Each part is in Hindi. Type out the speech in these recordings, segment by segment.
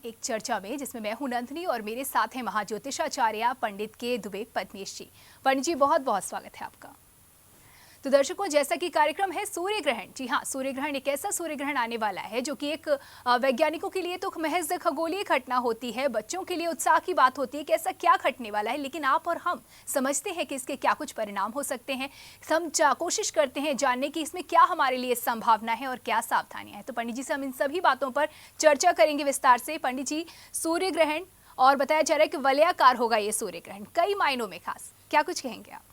एक चर्चा में, जिसमें मैं हूं नंदिनी और मेरे साथ हैं महाज्योतिषाचार्य पंडित के दुबे पद्मेश जी। पंडित जी, बहुत बहुत स्वागत है आपका। तो दर्शकों, जैसा कि कार्यक्रम है सूर्य ग्रहण, जी हाँ, सूर्य ग्रहण एक ऐसा सूर्य ग्रहण आने वाला है जो कि एक वैज्ञानिकों के लिए तो महज खगोलीय घटना होती है, बच्चों के लिए उत्साह की बात होती है कि ऐसा क्या घटने वाला है, लेकिन आप और हम समझते हैं कि इसके क्या कुछ परिणाम हो सकते हैं। हम कोशिश करते हैं जानने की इसमें क्या हमारे लिए संभावना है और क्या सावधानियां हैं। तो पंडित जी से हम इन सभी बातों पर चर्चा करेंगे विस्तार से। पंडित जी, सूर्य ग्रहण और बताया जा रहा है कि वलयाकार होगा ये सूर्य ग्रहण, कई मायनों में खास, क्या कुछ कहेंगे आप?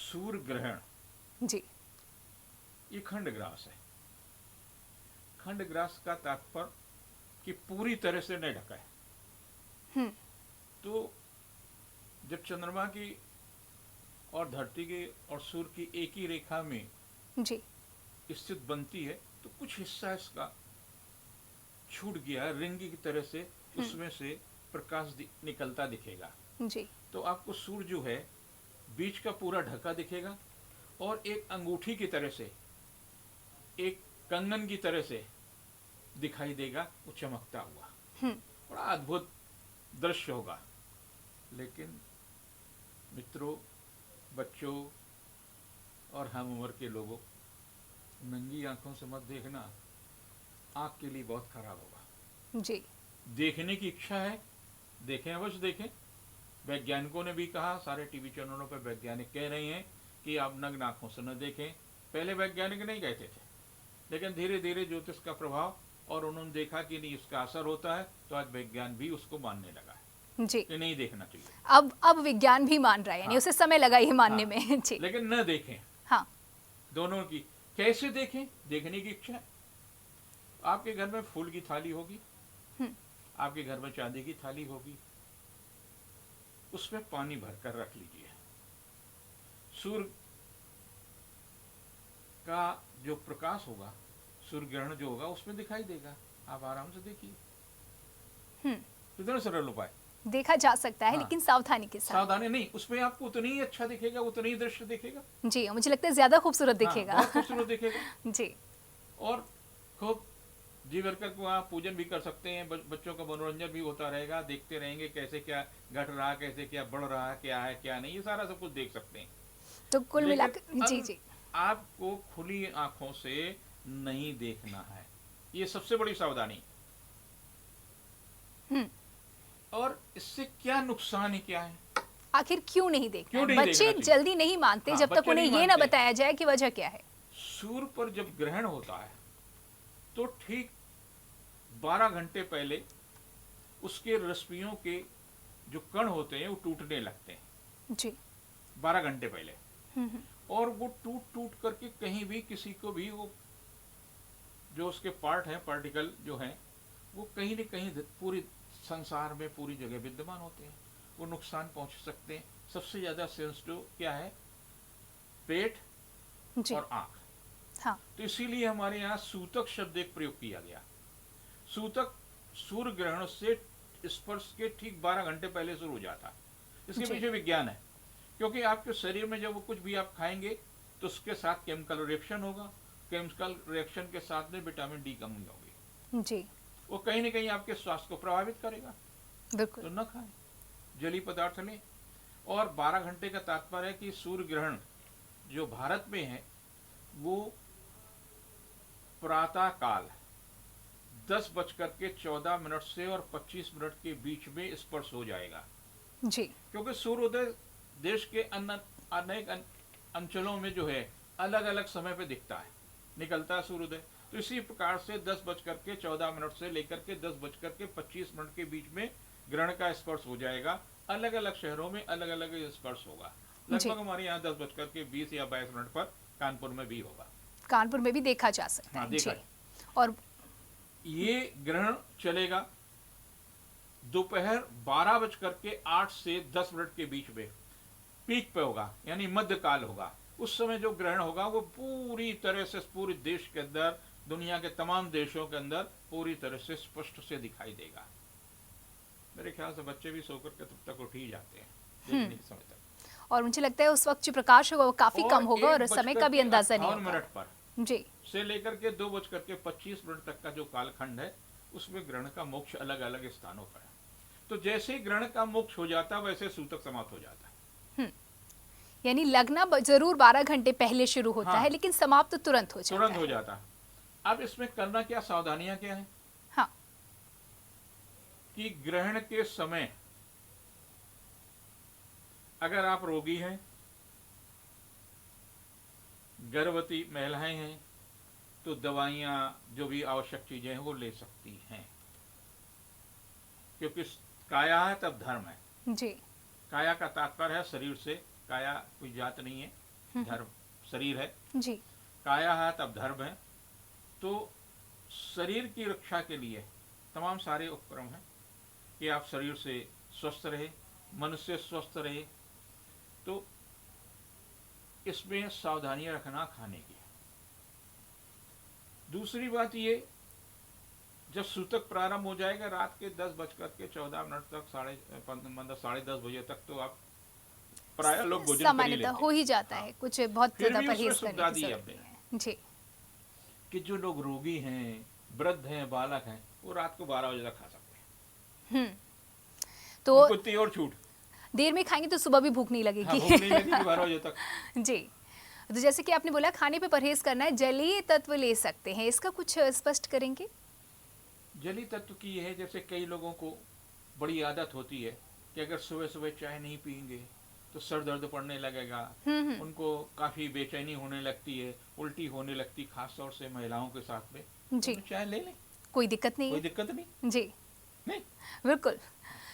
सूर्य ग्रहण जी, ये खंडग्रास है। खंडग्रास का तात्पर्य कि पूरी तरह से नहीं ढका है। तो जब चंद्रमा की और धरती की और सूर्य की एक ही रेखा में जी, स्थित बनती है तो कुछ हिस्सा इसका छूट गया है, रिंग की तरह से उसमें से प्रकाश निकलता दिखेगा। जी, तो आपको सूर्य जो है बीच का पूरा ढका दिखेगा और एक अंगूठी की तरह से, एक कंगन की तरह से दिखाई देगा, वो चमकता हुआ। बड़ा अद्भुत दृश्य होगा। लेकिन मित्रों, बच्चों और हम उम्र के लोगों, नंगी आंखों से मत देखना, आंख के लिए बहुत खराब होगा। जी, देखने की इच्छा है, देखें, अवश्य देखें। वैज्ञानिकों ने भी कहा, सारे टीवी चैनलों पर वैज्ञानिक कह रहे हैं कि आप नग्न आंखों से न देखें। पहले वैज्ञानिक नहीं कहते थे, लेकिन धीरे धीरे ज्योतिष का प्रभाव और उन्होंने देखा कि नहीं, इसका असर होता है, तो आज विज्ञान भी उसको मानने लगा है जी, कि नहीं देखना चाहिए। अब विज्ञान भी मान रहा है, यानी हाँ, उसे समय लगा ये मानने हाँ, में। जी, लेकिन न देखें। हाँ, दोनों की कैसे देखें, देखने की इच्छा है। आपके घर में फूल की थाली होगी, आपके घर में चांदी की थाली होगी, उसमें पानी भरकर रख लीजिए। सूर्य का जो प्रकाश होगा, सूर्य ग्रहण जो होगा, उसमें दिखाई देगा। आप आराम से देखिए। कितना सरल उपाय, देखा जा सकता है। हाँ, लेकिन सावधानी के साथ। सावधानी नहीं, उसमें आपको उतनी ही अच्छा दिखेगा, उतनी ही दृश्य दिखेगा। जी, मुझे लगता है ज्यादा खूबसूरत हाँ, दिखेगा। बहुत खूबसूरत दिखेगा। जी, और खूब जी भरकर को आप पूजन भी कर सकते हैं। बच्चों का मनोरंजन भी होता रहेगा, देखते रहेंगे कैसे क्या घट रहा, कैसे क्या बढ़ रहा, क्या है क्या नहीं, ये सारा सब कुछ देख सकते हैं। तो कुल मिलाकर लेकिन जी जी, आपको खुली आंखों से नहीं देखना है, ये सबसे बड़ी सावधानी। और इससे क्या नुकसान है, क्या है, आखिर क्यों नहीं देखना क्यों है? नहीं बच्चे देखना चाहिए? जल्दी नहीं मानते हाँ, जब तक बच्चे उन्हें नहीं ये ना मानते। बताया जाए कि वजह क्या है। सूर्य पर जब ग्रहण होता है तो ठीक 12 घंटे पहले उसके रश्मियों के जो कण होते हैं वो टूटने लगते हैं। जी, 12 घंटे पहले। और वो टूट टूट करके कहीं भी किसी को भी, वो जो उसके पार्ट हैं, पार्टिकल जो हैं, वो कहीं न कहीं पूरी संसार में पूरी जगह विद्यमान होते हैं, वो नुकसान पहुंच सकते हैं। सबसे ज्यादा सेंसिटिव क्या है? पेट जी, और आंख। हाँ, तो इसीलिए हमारे यहाँ सूतक शब्द एक प्रयोग किया गया। सूतक सूर्य ग्रहण से स्पर्श के ठीक 12 घंटे पहले शुरू हो जाता। इसके पीछे विज्ञान है, क्योंकि आपके शरीर में जब वो कुछ भी आप खाएंगे तो उसके साथ केमिकल रिएक्शन होगा, केमिकल रिएक्शन के साथ में विटामिन डी कमी होगी, जी, वो कहीं ना कहीं आपके स्वास्थ्य को प्रभावित करेगा। बिल्कुल। तो न खाएं, जलीय पदार्थ लें। और 12 घंटे का तात्पर्य है कि सूर्य ग्रहण जो भारत में है वो प्रातः काल 10:14 से और 25 मिनट के बीच में स्पर्श हो जाएगा। जी, क्योंकि सूर्योदय देश के अनेक अंचलों में जो है अलग अलग समय पे दिखता है, निकलता है सूर्योदय। तो इसी प्रकार से 10:14 से लेकर के 10:25 के बीच में ग्रहण का स्पर्श हो जाएगा। अलग अलग शहरों में अलग अलग स्पर्श होगा। लगभग हमारे यहाँ 10:20 या 22 पर कानपुर में भी होगा। कानपुर में भी देखा जा सकता हाँ, है। देखा जी, और ये ग्रहण चलेगा दोपहर 12:08 से 10 मिनट के बीच में, पीक पे होगा, यानी मध्यकाल होगा। उस समय जो ग्रहण होगा वो पूरी तरह से पूरे देश के अंदर, दुनिया के तमाम देशों के अंदर पूरी तरह से स्पष्ट से दिखाई देगा। मेरे ख्याल से बच्चे भी सोकर के तब तक उठ ही जाते हैं देखने के समय तक। और मुझे लगता है उस वक्त जो प्रकाश होगा वो काफी कम होगा और समय का भी अंदाजा नहीं 1:58 होगा। मिनट पर जी, से लेकर के 2:25 तक का जो कालखंड है, उसमें ग्रहण का मोक्ष अलग अलग स्थानों पर है। तो जैसे ही ग्रहण का मोक्ष हो जाता वैसे सूतक समाप्त हो जाता है। यानी लगना जरूर 12 घंटे पहले शुरू होता हाँ। है, लेकिन समाप्त तो तुरंत हो जाता तुरंत है। हो जाता है। अब इसमें करना क्या, सावधानियां क्या है हाँ। कि ग्रहण के समय अगर आप रोगी हैं, गर्भवती महिलाएं हैं, तो दवाइयां जो भी आवश्यक चीजें हैं वो ले सकती हैं, क्योंकि काया है तब धर्म है। जी। काया का तात्पर्य है शरीर से, काया कोई जात नहीं है, धर्म शरीर है। जी। काया है तब धर्म है। तो शरीर की रक्षा के लिए तमाम सारे उपक्रम हैं कि आप शरीर से स्वस्थ रहे, मन से स्वस्थ रहे। तो इसमें सावधानियां रखना खाने की। दूसरी बात ये, जब सूतक प्रारंभ हो जाएगा रात के 10:14 तक, 10:30 बजे तक, तो आप प्राय लोग भोजन कर ही सामान्यतः लेते हो हैं। ही जाता है, कुछ बहुत फिर ज्यादा भी उसमें परहेज करने सुविधा की दी है जरूरत हमने नहीं है। जी। कि जो लोग रोगी हैं, वृद्ध हैं, बालक हैं, वो रात को 12 बजे तक खा सकते हैं। तो उनको इतनी और छूट। देर में खाएंगे तो सुबह भी भूख नहीं हाँ, लगेगी। भूख नहीं लगेगी 12 बजे तक। जी। तो जैसे कि आपने बोला खाने पे परहेज करना है, जलीय तत्व ले सकते हैं, इसका कुछ स्पष्ट करेंगे? जलीय तत्व की यह है, जैसे कई लोगों को बड़ी आदत होती है कि अगर सुबह सुबह चाय नहीं पियेंगे तो सर दर्द पड़ने लगेगा, उनको काफी बेचैनी होने लगती है, उल्टी होने लगती, खास तौर से महिलाओं के साथ में। जी। तो चाय ले लें, कोई दिक्कत नहीं कोई है। दिक्कत नहीं। जी। नहीं, बिल्कुल।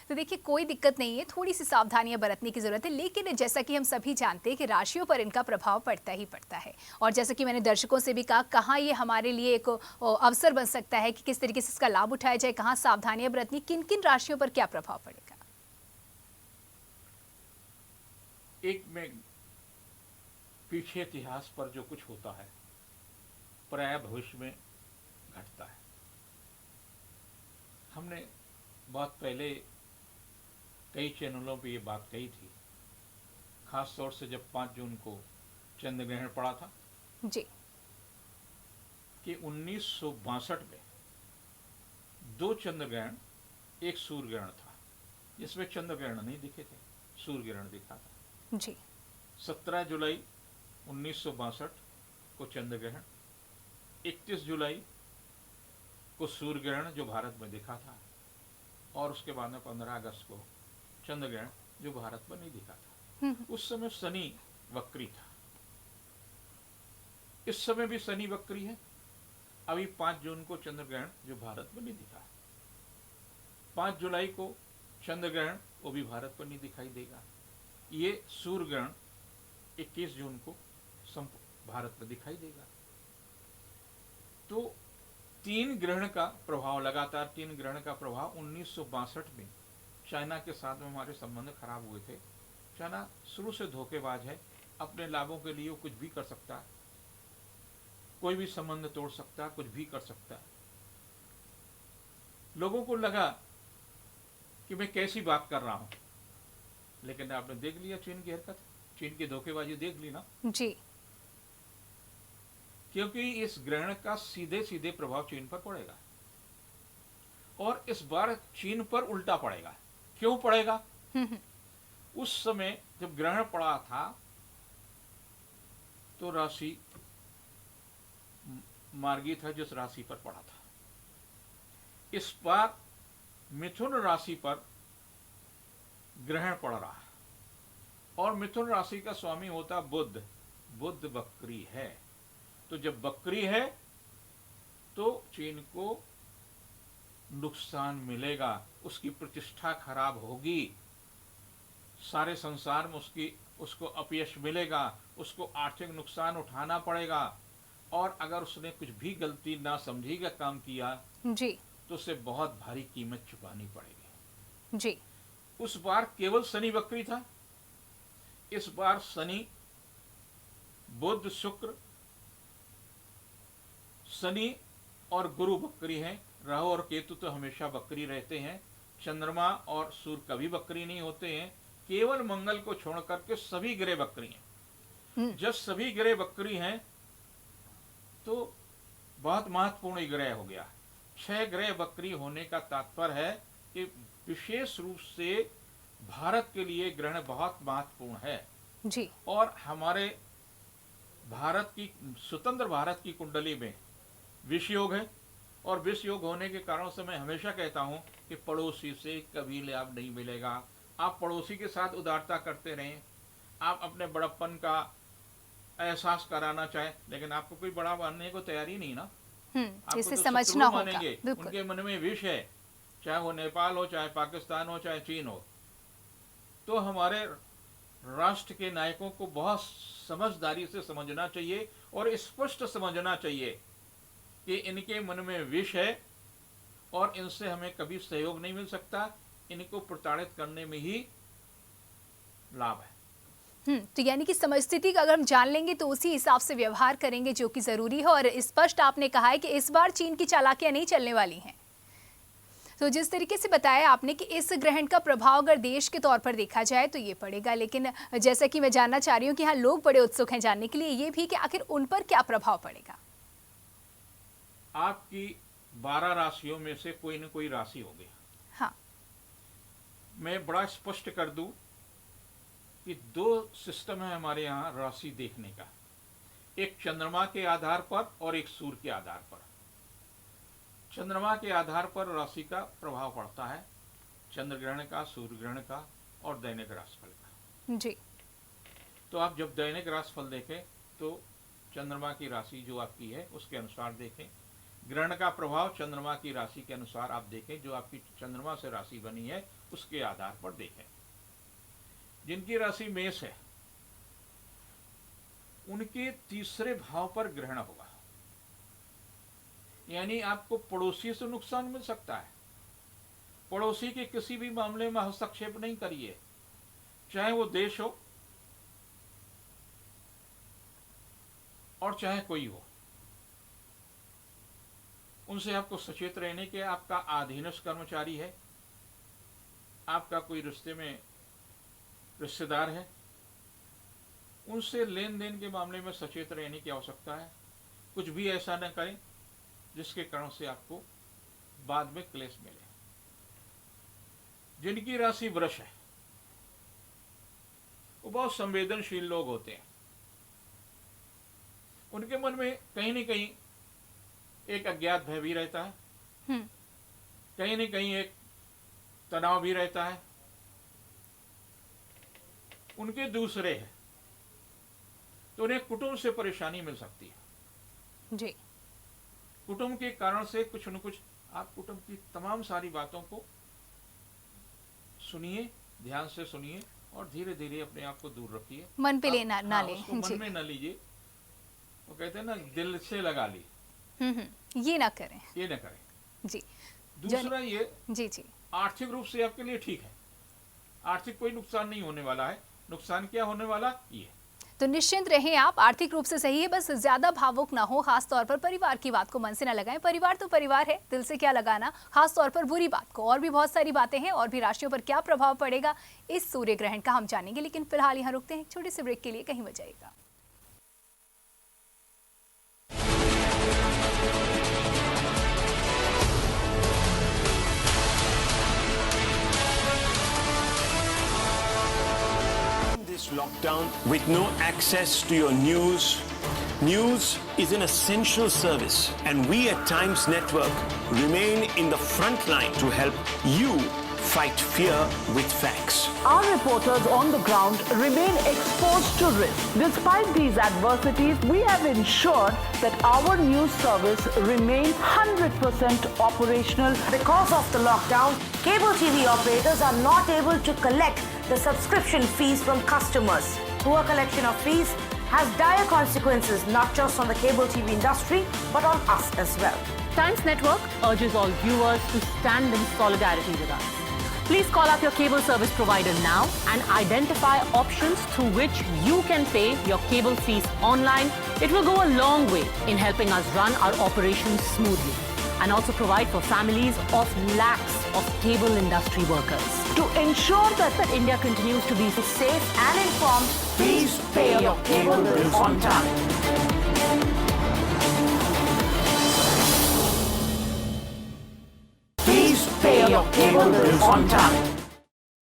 तो देखिए, कोई दिक्कत नहीं है, थोड़ी सी सावधानियां बरतने की जरूरत है, लेकिन जैसा कि हम सभी जानते हैं कि राशियों पर इनका प्रभाव पड़ता ही पड़ता है। और जैसा कि मैंने दर्शकों से भी कहा, कहाँ ये हमारे लिए एक अवसर बन सकता है कि किस तरीके से इसका लाभ उठाया जाए, कहाँ सावधानियां बरतनी, किन किन राशियों पर क्या प्रभाव पड़ेगा। एक में पीछे इतिहास पर जो कुछ होता है प्राय भविष्य में घटता है। हमने बहुत पहले कई चैनलों पे ये बात कही थी, खास तौर से जब 5 जून को चंद्र ग्रहण पड़ा था जी। कि 1962 में 2 चंद्र ग्रहण, एक सूर्य ग्रहण था जिसमें चंद्र ग्रहण नहीं दिखे थे, सूर्य ग्रहण दिखा था। जी। 17 जुलाई 1962 को चंद्र ग्रहण, 31 जुलाई को सूर्य ग्रहण जो भारत में दिखा था, और उसके बाद में 15 अगस्त को चंद्र ग्रहण जो भारत में नहीं दिखा था। उस समय शनि वक्री था, इस समय भी शनि वक्री है। अभी 5 जून को चंद्र ग्रहण जो भारत में नहीं दिखा, 5 जुलाई को चंद्र ग्रहण वो भी भारत पर नहीं दिखाई देगा। ये सूर्य ग्रहण 21 जून को भारत में दिखाई देगा। तो 3 ग्रहण का प्रभाव, लगातार 3 ग्रहण का प्रभाव 1962 में चाइना के साथ में हमारे संबंध खराब हुए थे। चाइना शुरू से धोखेबाज है, अपने लाभों के लिए वो कुछ भी कर सकता है, कोई भी संबंध तोड़ सकता है, कुछ भी कर सकता है। लोगों को लगा कि मैं कैसी बात कर रहा हूं, लेकिन आपने देख लिया चीन की हरकत, चीन की धोखेबाजी देख ली ना जी। क्योंकि इस ग्रहण का सीधे सीधे प्रभाव चीन पर पड़ेगा, और इस बार चीन पर उल्टा पड़ेगा। क्यों पड़ेगा? उस समय जब ग्रहण पड़ा था तो राशि मार्गी था, जिस राशि पर पड़ा था। इस बार मिथुन राशि पर ग्रहण पड़ रहा है, और मिथुन राशि का स्वामी होता बुध। बुध बकरी है, तो जब बकरी है तो चीन को नुकसान मिलेगा, उसकी प्रतिष्ठा खराब होगी, सारे संसार में उसको अपयश मिलेगा, उसको आर्थिक नुकसान उठाना पड़ेगा, और अगर उसने कुछ भी गलती ना समझी का काम किया जी। तो उसे बहुत भारी कीमत चुकानी पड़ेगी। जी। उस बार केवल शनि वक्री था, इस बार शनि, बुध, शुक्र, शनि और गुरु बकरी हैं। राहु और केतु तो हमेशा बकरी रहते हैं, चंद्रमा और सूर्य कभी बकरी नहीं होते हैं, केवल मंगल को छोड़ करके सभी ग्रह बकरी हैं। जब सभी ग्रह बकरी हैं तो बहुत महत्वपूर्ण ग्रह हो गया। 6 ग्रह वक्री होने का तात्पर्य है कि विशेष रूप से भारत के लिए ग्रहण बहुत महत्वपूर्ण है जी। और हमारे भारत की स्वतंत्र भारत की कुंडली में विष योग है और विष योग होने के कारण से मैं हमेशा कहता हूं कि पड़ोसी से कभी लाभ नहीं मिलेगा। आप पड़ोसी के साथ उदारता करते रहें, आप अपने बड़प्पन का एहसास कराना चाहें, लेकिन आपको कोई बड़ा बनने को तैयारी नहीं ना। आपको इसे तो समझना शत्रु होगा। मानेंगे, बिल्कुल। उनके मन में विष है, चाहे वो नेपाल हो, चाहे पाकिस्तान हो, चाहे चीन हो। तो हमारे राष्ट्र के नायकों को बहुत समझदारी से समझना चाहिए और स्पष्ट समझना चाहिए कि इनके मन में विष है और इनसे हमें कभी सहयोग नहीं मिल सकता। इनको प्रताड़ित करने में ही लाभ है। तो यानी कि समस्थिति का अगर हम जान लेंगे तो उसी हिसाब से व्यवहार करेंगे, जो कि जरूरी है। और स्पष्ट आपने कहा है कि इस बार चीन की चालाकियां नहीं चलने वाली हैं। तो जिस तरीके से बताया आपने कि इस ग्रहण का प्रभाव अगर देश के तौर पर देखा जाए तो ये पड़ेगा, लेकिन जैसा कि मैं जानना चाह रही हूँ कि हाँ, लोग बड़े उत्सुक हैं जानने के लिए ये भी कि आखिर उन पर क्या प्रभाव पड़ेगा। आपकी 12 राशियों में से कोई न कोई राशि होगी। हाँ। मैं बड़ा स्पष्ट कर दूं कि 2 सिस्टम है हमारे यहाँ राशि देखने का, एक चंद्रमा के आधार पर और एक सूर्य के आधार पर। चंद्रमा के आधार पर राशि का प्रभाव पड़ता है, चंद्र ग्रहण का, सूर्य ग्रहण का और दैनिक राशिफल का। जी। तो आप जब दैनिक राशिफल देखें तो चंद्रमा की राशि जो आपकी है उसके अनुसार देखें, ग्रहण का प्रभाव चंद्रमा की राशि के अनुसार आप देखें, जो आपकी चंद्रमा से राशि बनी है उसके आधार पर देखें। जिनकी राशि मेष है उनके तीसरे भाव पर ग्रहण होगा, यानी आपको पड़ोसी से नुकसान मिल सकता है। पड़ोसी के किसी भी मामले में हस्तक्षेप नहीं करिए, चाहे वो देश हो और चाहे कोई हो। उनसे आपको सचेत रहने के, आपका अधीनस्थ कर्मचारी है, आपका कोई रिश्ते में रिश्तेदार है, उनसे लेन देन के मामले में सचेत रहने की आवश्यकता है। कुछ भी ऐसा न करें जिसके कारण से आपको बाद में क्लेश मिले। जिनकी राशि वृष है वो बहुत संवेदनशील लोग होते हैं। उनके मन में कहीं न कहीं एक अज्ञात भय भी रहता है, कहीं न कहीं एक तनाव भी रहता है। उनके दूसरे है तो उन्हें कुटुंब से परेशानी मिल सकती है। जी। कुटुंब के कारण से कुछ न कुछ आप कुटुंब की तमाम सारी बातों को सुनिए, ध्यान से सुनिए और धीरे धीरे अपने आप को दूर रखिए। मन पे लेना ना ले। उसको मन में न लीजिए। वो कहते हैं ना, दिल से लगा ली। ये ना करें, ये न करें। जी। दूसरा ये, जी जी, आर्थिक रूप से आपके लिए ठीक है, आर्थिक कोई नुकसान नहीं होने वाला है। नुकसान क्या होने वाला ये, तो निश्चिंत रहें आप, आर्थिक रूप से सही है, बस ज्यादा भावुक ना हो। खास तौर पर परिवार की बात को मन से ना लगाएं। परिवार तो परिवार है, दिल से क्या लगाना, खास तौर पर बुरी बात को। और भी बहुत सारी बातें हैं, और भी राशियों पर क्या प्रभाव पड़ेगा इस सूर्य ग्रहण का हम जानेंगे, लेकिन फिलहाल यहाँ रुकते हैं छोटे से ब्रेक के लिए, कहीं मत जाइएगा। Lockdown with no access to your news. News is an essential service, and we at Times Network remain in the front line to help you fight fear with facts. Our reporters on the ground remain exposed to risk. Despite these adversities, we have ensured that our news service remains 100% operational. Because of the lockdown, cable TV operators are not able to collect the subscription fees from customers. Poor collection of fees has dire consequences not just on the cable TV industry but on us as well. Times Network urges all viewers to stand in solidarity with us. Please call up your cable service provider now and identify options through which you can pay your cable fees online. It will go a long way in helping us run our operations smoothly and also provide for families of lakhs of cable industry workers. To ensure that India continues to be Safe and informed, please pay your cable bills on time. your cable bills on time.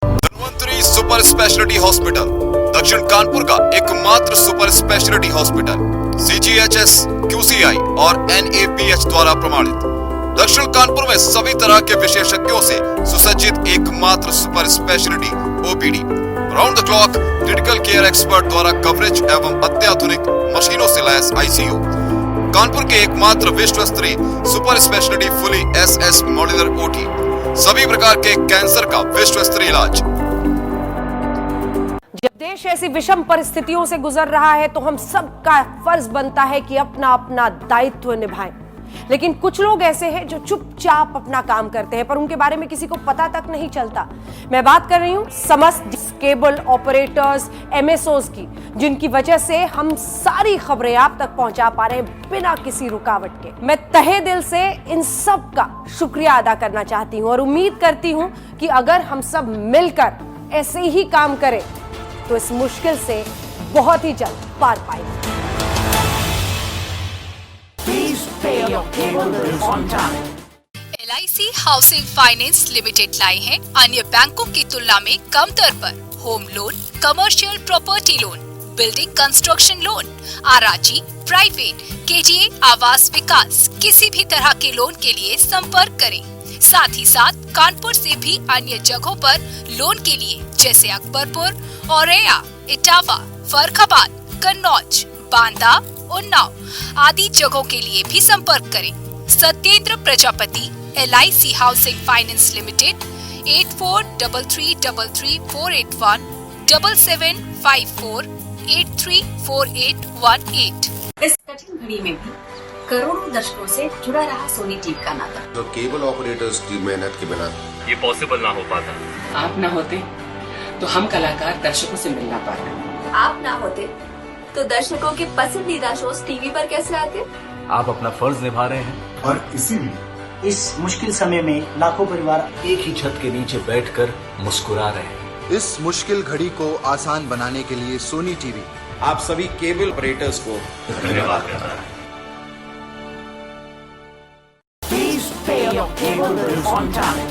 Dhanvantari super speciality hospital दक्षिण कानपुर का एकमात्र super speciality hospital CGHS, QCI और NABH द्वारा प्रमाणित। दक्षिण कानपुर में सभी तरह के विशेषज्ञों से सुसज्जित एकमात्र super speciality OPD, round the clock critical care expert द्वारा कवरेज एवं अत्याधुनिक मशीनों से लैस ICU। कानपुर के एकमात्र विश्व स्तरीय super speciality fully SS modular OT, सभी प्रकार के कैंसर का विश्व स्तरीय इलाज। जब देश ऐसी विषम परिस्थितियों से गुजर रहा है तो हम सबका फर्ज बनता है कि अपना अपना दायित्व निभाएं। लेकिन कुछ लोग ऐसे हैं जो चुपचाप अपना काम करते हैं पर उनके बारे में किसी को पता तक नहीं चलता। मैं बात कर रही हूं समस्त केबल ऑपरेटर्स, MSOs की, जिनकी वजह से हम सारी खबरें आप तक पहुंचा पा रहे हैं बिना किसी रुकावट के। मैं तहे दिल से इन सब का शुक्रिया अदा करना चाहती हूं और उम्मीद करती हूं कि अगर हम सब मिलकर ऐसे ही काम करें तो इस मुश्किल से बहुत ही जल्द पार पाएंगे। Please pay your cable bills on time. LIC housing finance limited लाए हैं अन्य बैंकों की तुलना में कम दर पर home loan, commercial property loan, building construction loan, RRG, private, KGA, आवास विकास, किसी भी तरह के लोन के लिए संपर्क करें। साथ ही साथ कानपुर से भी अन्य जगहों पर लोन के लिए जैसे अकबरपुर, औरैया, इटावा, फर्रुखाबाद, कन्नौज, बांदा, उन्नाव आदि जगहों के लिए भी संपर्क करें। Satyendra Prajapati, LIC housing finance limited, 8433334817 7754834818। इस कठिन घड़ी में भी करोड़ों दर्शकों से जुड़ा रहा सोनी टीवी का नाता। तो केबल ऑपरेटर्स की मेहनत के बिना ये पॉसिबल ना हो पाता। आप ना होते तो हम कलाकार दर्शकों से मिल ना पाते। आप ना होते तो दर्शकों के पसंदीदा शोज टीवी पर कैसे आते? आप अपना फर्ज निभा रहे हैं और इसीलिए इस मुश्किल समय में लाखों परिवार एक ही छत के नीचे बैठकर मुस्कुरा रहे हैं। इस मुश्किल घड़ी को आसान बनाने के लिए सोनी टीवी आप सभी केबल ऑपरेटर्स को धन्यवाद करता है। Please pay your cable bills on time.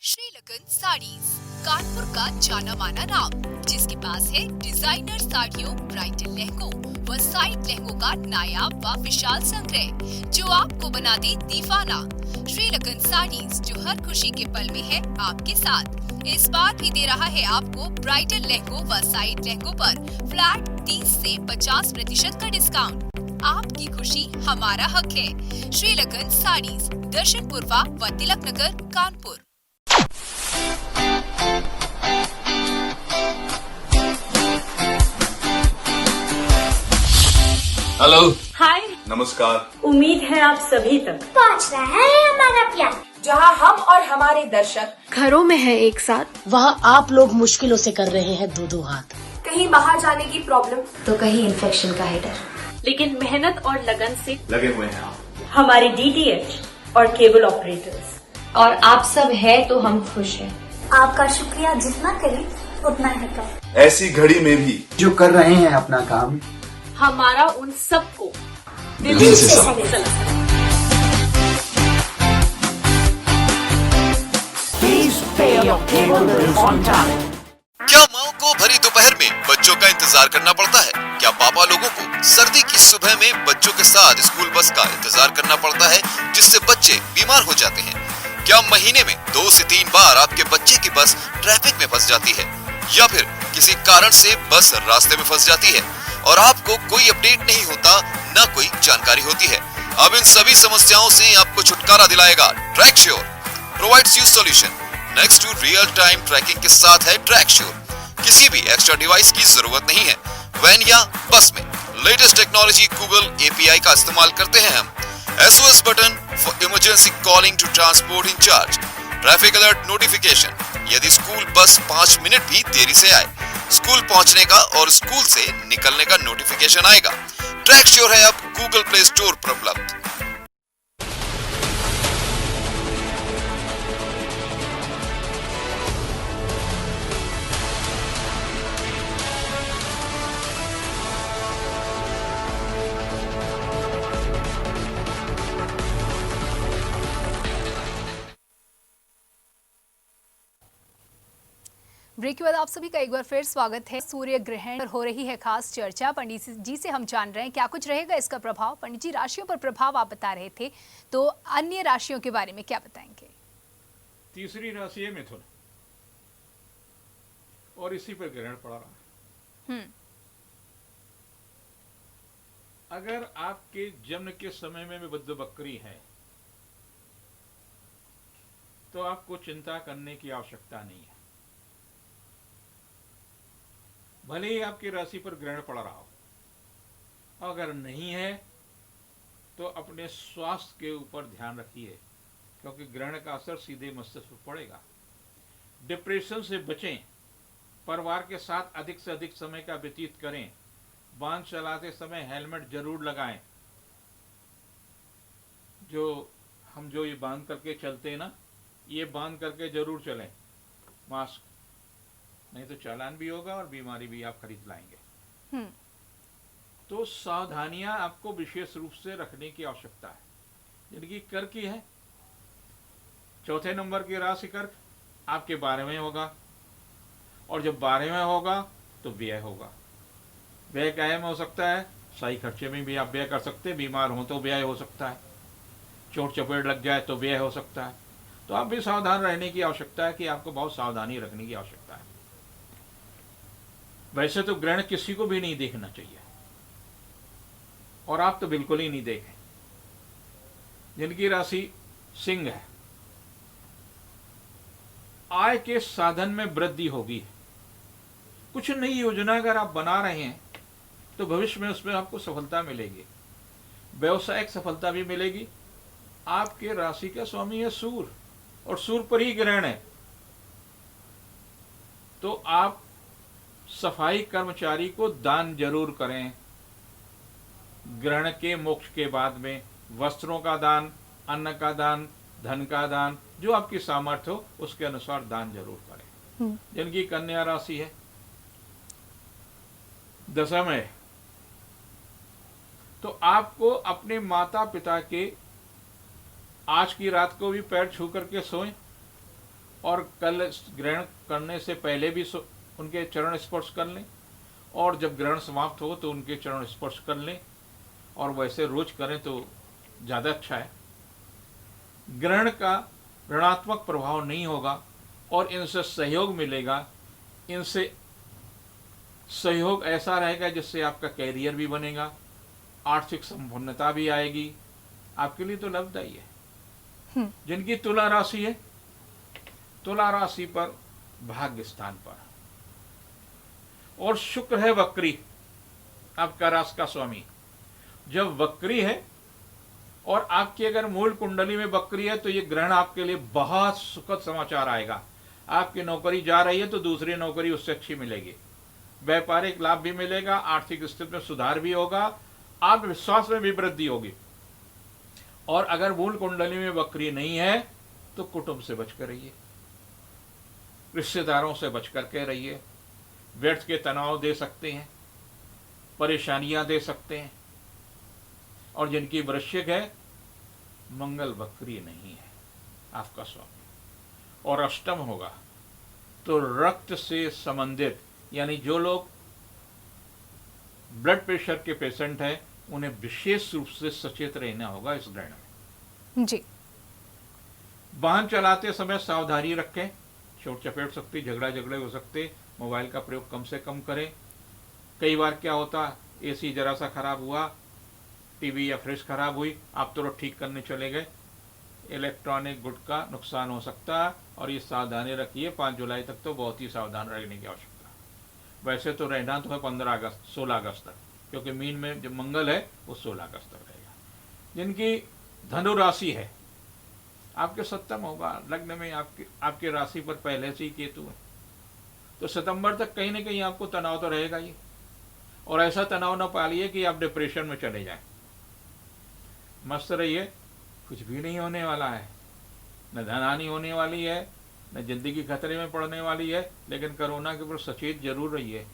श्रीलगन saris Kanpur का जाना माना नाम, जिसके पास है डिजाइनर साड़ियों, ब्राइडल लहंगों व साइड लहंगों का नायाब व विशाल संग्रह जो आपको बना दे दीवाना। श्रीलगन साड़ीज जो हर खुशी के पल में है आपके साथ, इस बार भी दे रहा है आपको ब्राइडल लहंगों व साइड लहंगों पर फ्लैट 30 से 50% का डिस्काउंट। आपकी खुशी हमारा हक है। श्रीलगन साड़ीज, दर्शन पूर्वा व तिलक नगर, कानपुर। हेलो, हाय, नमस्कार। उम्मीद है आप सभी तक पहुंच रहा है हमारा प्यार। जहां हम और हमारे दर्शक घरों में है एक साथ, वहाँ आप लोग मुश्किलों से कर रहे हैं दो हाथ। कहीं बाहर जाने की प्रॉब्लम तो कहीं इन्फेक्शन का है डर, लेकिन मेहनत और लगन से लगे हुए हैं आप। हमारी DTH और केबल ऑपरेटर्स और आप सब है तो हम खुश हैं। आपका शुक्रिया जितना करें उतना है कम। ऐसी घड़ी में भी जो कर रहे हैं अपना काम, हमारा उन सबको दिल से Please pay your cable bills on time. क्या माओ को भरी दोपहर में बच्चों का इंतजार करना पड़ता है? क्या पापा लोगों को सर्दी की सुबह में बच्चों के साथ स्कूल बस का इंतजार करना पड़ता है, जिससे बच्चे बीमार हो जाते हैं? क्या महीने में 2 से 3 बार आपके बच्चे की बस ट्रैफिक में फंस जाती है या फिर किसी कारण से बस रास्ते में फंस जाती है और आपको कोई अपडेट नहीं होता, न कोई जानकारी होती है? अब इन सभी समस्याओं से आपको छुटकारा दिलाएगा Tracksure, provides you solution. Next to real time tracking के साथ है ट्रैकश्योर। किसी भी एक्स्ट्रा डिवाइस की जरूरत नहीं है। वैन या बस में लेटेस्ट टेक्नोलॉजी गूगल API का इस्तेमाल करते हैं हम। SOS button for emergency calling to transport incharge, traffic alert notification यदि स्कूल बस 5 मिनट भी देरी से आए, स्कूल पहुंचने का और स्कूल से निकलने का नोटिफिकेशन आएगा। ट्रैकश्योर है अब गूगल प्ले स्टोर पर उपलब्ध। ब्रेक के बाद आप सभी का एक बार फिर स्वागत है। सूर्य ग्रहण पर हो रही है खास चर्चा। पंडित जी से हम जान रहे हैं क्या कुछ रहेगा इसका प्रभाव। पंडित जी, राशियों पर प्रभाव आप बता रहे थे, तो अन्य राशियों के बारे में क्या बताएंगे? तीसरी राशि है मिथुन, और इसी पर ग्रहण पड़ रहा है। अगर आपके जन्म के समय में बुध वक्री है तो आपको चिंता करने की आवश्यकता नहीं है। भले ही आपकी राशि पर ग्रहण पड़ रहा हो, अगर नहीं है तो अपने स्वास्थ्य के ऊपर ध्यान रखिए, क्योंकि ग्रहण का असर सीधे मस्तिष्क पर पड़ेगा। डिप्रेशन से बचें, परिवार के साथ अधिक से अधिक समय का व्यतीत करें, वाहन चलाते समय हेलमेट जरूर लगाएं। जो ये बांध करके चलते हैं ना, ये बांध करके जरूर चलें मास्क, नहीं तो चालान भी होगा और बीमारी भी आप खरीद लाएंगे। तो सावधानियां आपको विशेष रूप से रखने की आवश्यकता है। जिनकी कर्क की है, चौथे नंबर की राशि कर्क, आपके 12वें होगा, और जब 12वें होगा तो व्यय होगा। व्यय कायम हो सकता है, सही खर्चे में भी आप व्यय कर सकते हैं। बीमार हो तो व्यय हो सकता है, चोट चपेट लग जाए तो व्यय हो सकता है। तो आप भी सावधान रहने की आवश्यकता है कि आपको बहुत सावधानी रखने की आवश्यकता है। वैसे तो ग्रहण किसी को भी नहीं देखना चाहिए, और आप तो बिल्कुल ही नहीं देखें। जिनकी राशि सिंह है, आय के साधन में वृद्धि होगी। कुछ नई योजना अगर आप बना रहे हैं तो भविष्य में उसमें आपको सफलता मिलेगी, व्यवसायिक सफलता भी मिलेगी। आपके राशि का स्वामी है सूर्य, और सूर्य पर ही ग्रहण है, तो आप सफाई कर्मचारी को दान जरूर करें। ग्रहण के मोक्ष के बाद में वस्त्रों का दान, अन्न का दान, धन का दान, जो आपकी सामर्थ्य हो उसके अनुसार दान जरूर करें। जिनकी कन्या राशि है, दशम है, तो आपको अपने माता पिता के आज की रात को भी पैर छू करके सोएं, और कल ग्रहण करने से पहले भी उनके चरण स्पर्श कर लें, और जब ग्रहण समाप्त हो तो उनके चरण स्पर्श कर लें, और वैसे रोज करें तो ज़्यादा अच्छा है। ग्रहण का ऋणात्मक प्रभाव नहीं होगा, और इनसे सहयोग मिलेगा। इनसे सहयोग ऐसा रहेगा जिससे आपका कैरियर भी बनेगा, आर्थिक संपन्नता भी आएगी, आपके लिए तो लाभदायी है। जिनकी तुला राशि है, तुला राशि पर भाग्य स्थान पर, और शुक्र है वक्री, आपका राशि का स्वामी। जब वक्री है और आपकी अगर मूल कुंडली में वक्री है तो ये ग्रहण आपके लिए बहुत सुखद समाचार आएगा। आपकी नौकरी जा रही है तो दूसरी नौकरी उससे अच्छी मिलेगी, व्यापारिक लाभ भी मिलेगा, आर्थिक स्थिति में सुधार भी होगा, आत्मविश्वास में भी वृद्धि होगी। और अगर मूल कुंडली में वक्री नहीं है तो कुटुंब से बचकर रहिए, रिश्तेदारों से बचकर के रहिए। व्यर्थ के तनाव दे सकते हैं, परेशानियां दे सकते हैं। और जिनकी वृश्चिक है, मंगल वक्री नहीं है आपका स्वामी, और अष्टम होगा, तो रक्त से संबंधित, यानी जो लोग ब्लड प्रेशर के पेशेंट हैं उन्हें विशेष रूप से सचेत रहना होगा इस ग्रहण में। जी। वाहन चलाते समय सावधानी रखें, चोट चपेट सकती, झगड़े हो सकते। मोबाइल का प्रयोग कम से कम करें। कई बार क्या होता, एसी जरा सा खराब हुआ, टीवी या फ्रिज खराब हुई, आप तुरंत ठीक करने चले गए, इलेक्ट्रॉनिक गुड का नुकसान हो सकता है। और ये सावधानी रखिए, 5 जुलाई तक तो बहुत ही सावधान रहने की आवश्यकता है। वैसे तो रहना तो है 16 अगस्त तक, क्योंकि मीन में जो मंगल है वो 16 अगस्त तक रहेगा। जिनकी धनु राशि है, आपके सप्तम होगा, लग्न में आपके राशि पर पहले से ही केतु है, तो सितंबर तक कहीं ना कहीं आपको तनाव तो रहेगा ही। और ऐसा तनाव न पालिए कि आप डिप्रेशन में चले जाएं। मस्त रहिए, कुछ भी नहीं होने वाला है, न धनहानि होने वाली है, न जिंदगी खतरे में पड़ने वाली है। लेकिन कोरोना के ऊपर सचेत जरूर रहिए।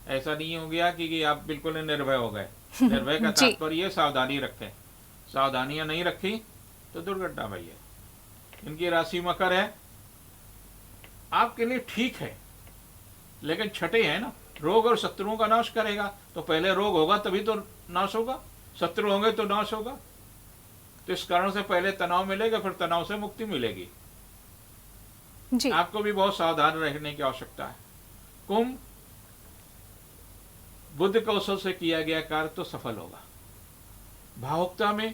ऐसा नहीं हो गया कि आप बिल्कुल निर्भय हो गए। निर्भय का तात्पर्य सावधानी रखें, सावधानियां नहीं रखी तो दुर्घटना भई है। इनकी राशि मकर है, आपके लिए ठीक है लेकिन छठे हैं ना, रोग और शत्रुओं का नाश करेगा। तो पहले रोग होगा तभी तो नाश होगा, शत्रु होंगे तो नाश होगा। तो इस कारण से पहले तनाव मिलेगा, फिर तनाव से मुक्ति मिलेगी। जी। आपको भी बहुत सावधान रहने की आवश्यकता है। कुंभ बुद्ध कौशल से किया गया कार्य तो सफल होगा। भावुकता में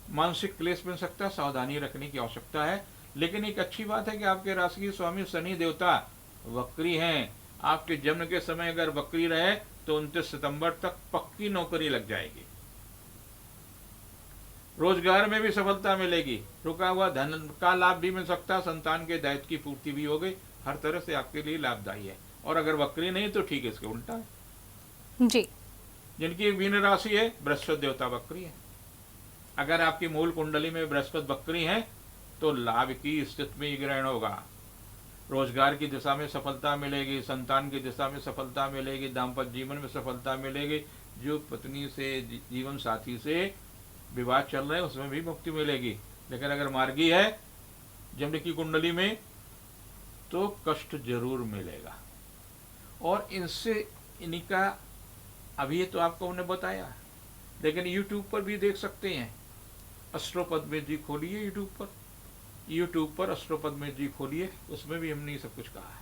मानसिक क्लेश मिल सकता है, सावधानी रखने की आवश्यकता है। लेकिन एक अच्छी बात है कि आपके राशि के स्वामी शनि देवता वक्री हैं। आपके जन्म के समय अगर वक्री रहे तो 29 सितंबर तक पक्की नौकरी लग जाएगी। रोजगार में भी सफलता मिलेगी, रुका हुआ धन का लाभ भी मिल सकता है, संतान के दायित्व की पूर्ति भी हो गई। हर तरह से आपके लिए लाभदायी है। और अगर वक्री नहीं तो ठीक है, इसके उल्टा है। जी। जिनकी मीन राशि है, बृहस्पति देवता वक्री है। अगर आपकी मूल कुंडली में बृहस्पति वक्री है तो लाभ की स्थिति में ग्रहण होगा। रोजगार की दिशा में सफलता मिलेगी, संतान की दिशा में सफलता मिलेगी, दाम्पत्य जीवन में सफलता मिलेगी। जो पत्नी से, जीवन साथी से विवाद चल रहे हैं उसमें भी मुक्ति मिलेगी। लेकिन अगर मार्गी है जन्म की कुंडली में तो कष्ट जरूर मिलेगा। और इनका अभी तो आपको हमने बताया, लेकिन YouTube पर भी देख सकते हैं। एस्ट्रोपद्मेश जी खोलिए YouTube पर एस्ट्रोपद्मेश जी खोलिए, उसमें भी हमने ये सब कुछ कहा है।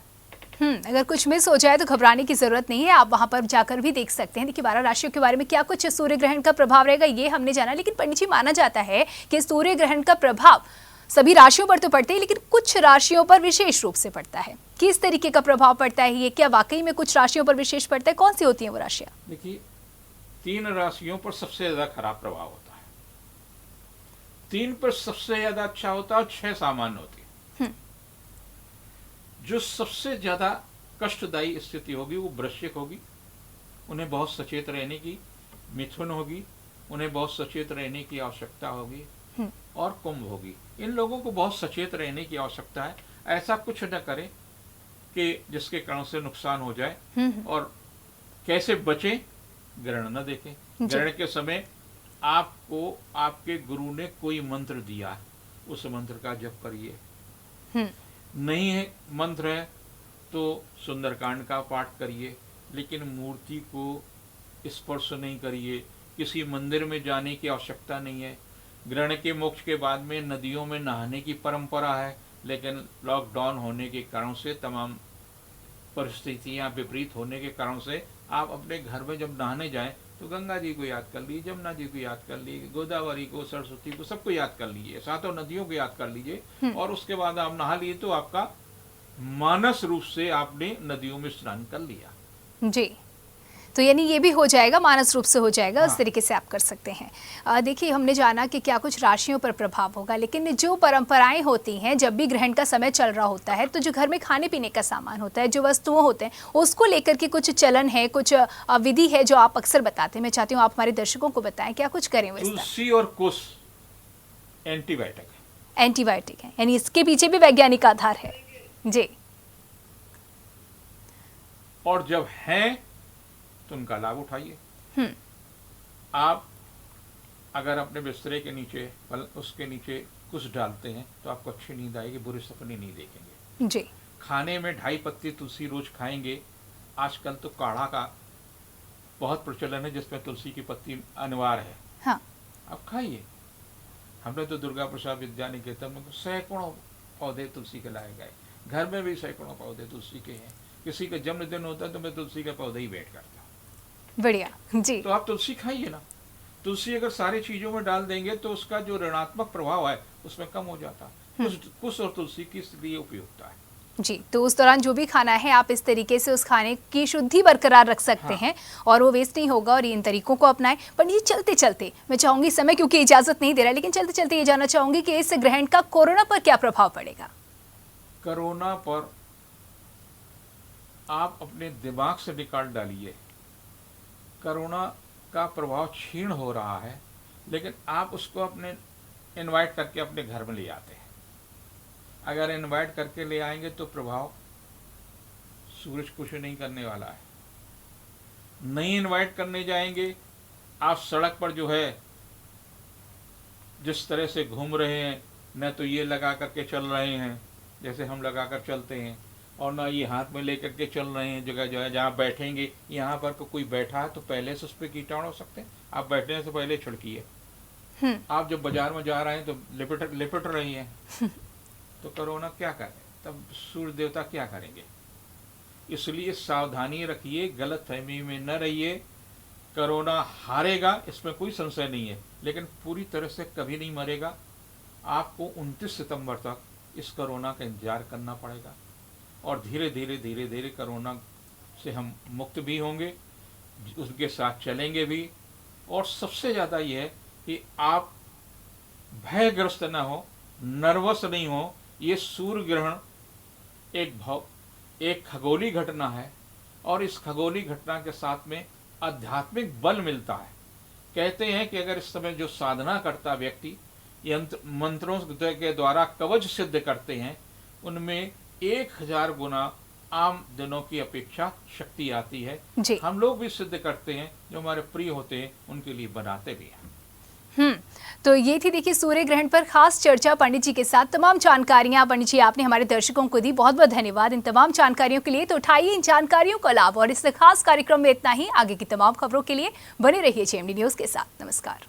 अगर कुछ मिस हो जाए तो घबराने की जरूरत नहीं है, आप वहां पर जाकर भी देख सकते हैं। देखिए 12 राशियों के बारे में क्या कुछ सूर्य ग्रहण का प्रभाव रहेगा ये हमने जाना, लेकिन पंडित जी माना जाता है कि सूर्य ग्रहण का प्रभाव सभी राशियों पर तो पड़ते हैं, लेकिन कुछ राशियों पर विशेष रूप से पड़ता है। किस तरीके का प्रभाव पड़ता है ये? क्या वाकई में कुछ राशियों पर विशेष पड़ता है? कौन सी होती है वो राशियां? देखिए 3 राशियों पर सबसे ज्यादा खराब प्रभाव होता है, 3 पर सबसे ज्यादा अच्छा होता है और 6 सामान्य होती है। जो सबसे ज्यादा कष्टदायी स्थिति होगी वो वृश्चिक होगी, उन्हें बहुत सचेत रहने की। मिथुन होगी, उन्हें बहुत सचेत रहने की आवश्यकता होगी। और कुंभ होगी, इन लोगों को बहुत सचेत रहने की आवश्यकता है। ऐसा कुछ न करें कि जिसके कारण से नुकसान हो जाए। और कैसे बचें? ग्रहण न देखें। ग्रहण के समय आपको आपके गुरु ने कोई मंत्र दिया, उस मंत्र का जप करिए। नहीं है मंत्र है तो सुंदरकांड का पाठ करिए, लेकिन मूर्ति को स्पर्श नहीं करिए। किसी मंदिर में जाने की आवश्यकता नहीं है। ग्रहण के मोक्ष के बाद में नदियों में नहाने की परंपरा है, लेकिन लॉकडाउन होने के कारण से, तमाम परिस्थितियां विपरीत होने के कारण से आप अपने घर में जब नहाने जाएं तो गंगा जी को याद कर लीजिए, जमुना जी को याद कर लीजिए, गोदावरी को, सरस्वती को, सबको याद कर लीजिए, सातों नदियों को याद कर लीजिए। और उसके बाद आप नहा लिए तो आपका मानस रूप से आपने नदियों में स्नान कर लिया। जी, तो यानी ये भी हो जाएगा, मानस रूप से हो जाएगा। हाँ। उस तरीके से आप कर सकते हैं। देखिए हमने जाना कि क्या कुछ राशियों पर प्रभाव होगा, लेकिन जो परंपराएं होती हैं जब भी ग्रहण का समय चल रहा होता है, तो जो घर में खाने पीने का सामान होता है, जो वस्तुओं होते हैं, उसको लेकर के कुछ चलन है, कुछ विधि है जो आप अक्सर बताते हैं। मैं चाहती हूँ आप हमारे दर्शकों को बताएं क्या कुछ करें। तुलसी और कुश एंटीबायोटिक है। एंटीबायोटिक है, यानी इसके पीछे भी वैज्ञानिक आधार है। जी। और जब है तो उनका लाभ उठाइए। आप अगर अपने बिस्तरे के नीचे, उसके नीचे कुछ डालते हैं तो आपको अच्छी नींद आएगी, बुरे सपने नहीं देखेंगे। जी। खाने में 2.5 पत्ती तुलसी रोज खाएंगे। आजकल तो काढ़ा का बहुत प्रचलन है जिसमें तुलसी की पत्ती अनिवार्य है। हाँ। आप खाइए। हमने तो दुर्गा प्रसाद विद्या निकेतन में सैकड़ों पौधे तुलसी के लाए गए, घर में भी सैकड़ों पौधे तुलसी के हैं। किसी का जन्मदिन होता है तो मैं तुलसी का पौधा ही भेंट करता हूँ। बढ़िया जी। तो आप तुलसी खाइए ना। तुलसी अगर सारी चीजों में डाल देंगे तो उसका जो ऋणात्मक प्रभाव है उसमें कम हो जाता है। कुश और तुलसी किस लिए उपयोगिता है जी। तो उस दौरान जो भी खाना है आप इस तरीके से उस खाने की शुद्धि बरकरार रख सकते हैं और वो वेस्ट नहीं होगा, और इन तरीकों को अपनाएं। पंडित जी चलते चलते मैं चाहूंगी, समय क्योंकि इजाजत नहीं दे रहा, लेकिन चलते चलते ये जानना चाहूंगी कि इस ग्रहण का कोरोना पर क्या प्रभाव पड़ेगा। कोरोना पर आप अपने दिमाग से निकाल डालिए। कोरोना का प्रभाव क्षीण हो रहा है, लेकिन आप उसको अपने इनवाइट करके अपने घर में ले आते हैं। अगर इनवाइट करके ले आएंगे तो प्रभाव सूरज कुछ नहीं करने वाला है। नहीं इनवाइट करने जाएंगे, आप सड़क पर जो है जिस तरह से घूम रहे हैं, न तो ये लगा करके चल रहे हैं जैसे हम लगा कर चलते हैं, और ना ये हाथ में लेकर के चल रहे हैं। जगह जो है जहाँ बैठेंगे, यहाँ पर कोई बैठा है तो पहले से उस पर कीटाणु हो सकते हैं, आप बैठने से पहले छिड़किए। आप जब बाजार में जा रहे हैं तो लिपट रही हैं तो कोरोना क्या करे, तब सूर्य देवता क्या करेंगे। इसलिए सावधानी रखिए, गलत फहमी में न रहिए। कोरोना हारेगा, इसमें कोई संशय नहीं है, लेकिन पूरी तरह से कभी नहीं मरेगा। आपको 29 सितंबर तक इस कोरोना का इंतजार करना पड़ेगा और धीरे धीरे कोरोना से हम मुक्त भी होंगे, उसके साथ चलेंगे भी। और सबसे ज़्यादा ये है कि आप भयग्रस्त ना हो, नर्वस नहीं हो। ये सूर्य ग्रहण एक खगोलीय घटना है और इस खगोलीय घटना के साथ में आध्यात्मिक बल मिलता है। कहते हैं कि अगर इस समय जो साधना करता व्यक्ति यंत्र मंत्रों के द्वारा कवच सिद्ध करते हैं, उनमें 1000 गुना आम दिनों की अपेक्षा शक्ति आती है। हम लोग भी सिद्ध करते हैं, जो हमारे प्रिय होते हैं उनके लिए बनाते भी हैं। तो ये थी देखिए सूर्य ग्रहण पर खास चर्चा पंडित जी के साथ। तमाम जानकारियां पंडित जी आपने हमारे दर्शकों को दी, बहुत बहुत धन्यवाद इन तमाम जानकारियों के लिए। तो उठाइए इन जानकारियों का लाभ और इस खास कार्यक्रम में इतना ही। आगे की तमाम खबरों के लिए बने रहिए जेएमडी न्यूज के साथ। नमस्कार।